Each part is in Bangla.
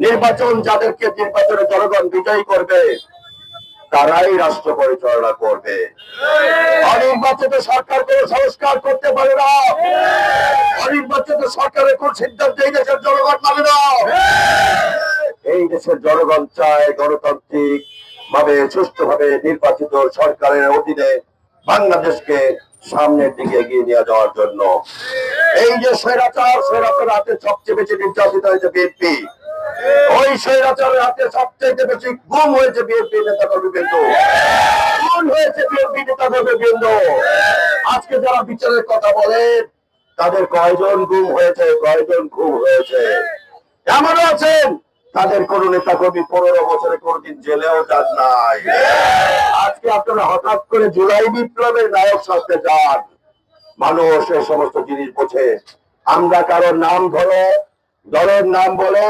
নির্বাচন যাদেরকে নির্বাচনে জনগণ বিজয়ী করবে তারাই রাষ্ট্র পরিচালনা করবে। অনির্বাচিত সরকার কোন সংস্কার করতে পারে না। অনির্বাচিত সরকারের কোন সিদ্ধান্ত এই দেশের জনগণ মানে না। এই দেশের জনগণ চায় গণতান্ত্রিক ভাবে সুষ্ঠুভাবে নির্বাচিত সরকারের অধীনে বাংলাদেশকে সামনের দিকে এগিয়ে নিয়ে যাওয়ার জন্য। এই যে স্বৈরাচারের হাতে সবচেয়ে বেশি নির্যাতিত হয়েছে বিএনপি। ওই স্বৈরাচারের হাতে সবচেয়ে বেশি গুম হয়েছে বিএনপি নেতা কর্মীবৃন্দ, খুন হয়েছে বিএনপি নেতা কর্মীবৃন্দ। আজকে যারা বিচারের কথা বলেন তাদের কয়জন গুম হয়েছে, কয়জন খুন হয়েছে? এমনও আছেন তাদের কোন নেতা কর্মী 15 বছরে কোনদিন জেলেও যান নাই। আজকে আপনারা হঠাৎ করে জুলাই বিপ্লবের নায়ক সাজতে চান। মানুষ এই সমস্ত জিনিস বোঝে। আমরা কারোর নাম ধরে দলের নাম বলে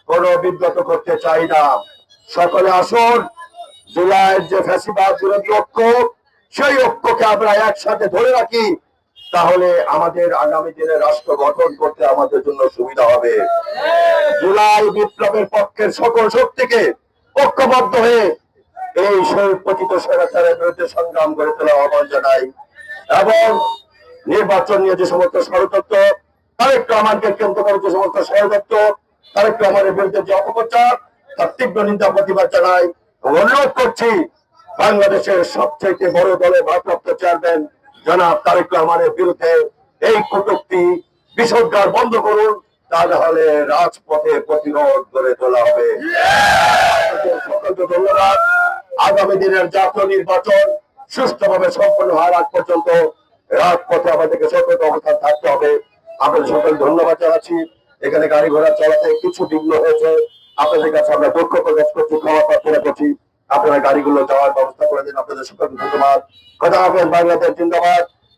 কোন বিব্রত করতে চাই না। সকলে আসুন, জুলাইয়ের যে ফ্যাসিবাদ বিরোধী ঐক্য, সেই ঐক্যকে আমরা একসাথে ধরে রাখি। তাহলে আমাদের আগামী দিনে রাষ্ট্র গঠন করতে আমাদের জন্য সুবিধা হবে। জুলাই বিপ্লবের পক্ষের সকল শক্তিকে ঐক্যবদ্ধ হয়ে এই পতিত স্বৈরাচারের বিরুদ্ধে সংগ্রাম করে তোলা আহ্বান জানাই। এবং নির্বাচন নিয়ে যে সমস্ত ষড়যন্ত্র, তারেক রহমানকে কেন্দ্র করে যে সমস্ত ষড়যন্ত্র, তারেক রহমানের বিরুদ্ধে যে অপপ্রচার, তার তীব্র নিন্দা প্রতিবাদ জানাই। অনুরোধ করছি বাংলাদেশের সবচেয়ে বড় দলের ভারপ্রাপ্ত চেয়ারম্যান জনাব তারেক রহমানের বিরুদ্ধে এই কটূক্তি বিষোদ্গার বন্ধ করুন, তা না হলে রাজপথে প্রতিরোধ গড়ে তোলা হবে। সকলকে ধন্যবাদ। আগামী দিনের জাতীয় নির্বাচন সুষ্ঠুভাবে সম্পন্ন হওয়ার আগ পর্যন্ত রাজপথে আমাদেরকে সতর্ক অবস্থান থাকতে হবে। আপনাদের সকল ধন্যবাদ জানাচ্ছি। এখানে গাড়ি ঘোড়া চালাতে কিছু বিঘ্ন হয়েছে, আপনাদের কাছে আমরা দুঃখ প্রকাশ করছি, ক্ষমা প্রার্থনা করছি। আপনারা গাড়িগুলো যাওয়ার ব্যবস্থা করে দিন। আপনাদের সকলকে ধন্যবাদ। কথা হাফেজ। বাংলাদেশ জিন্দাবাদ।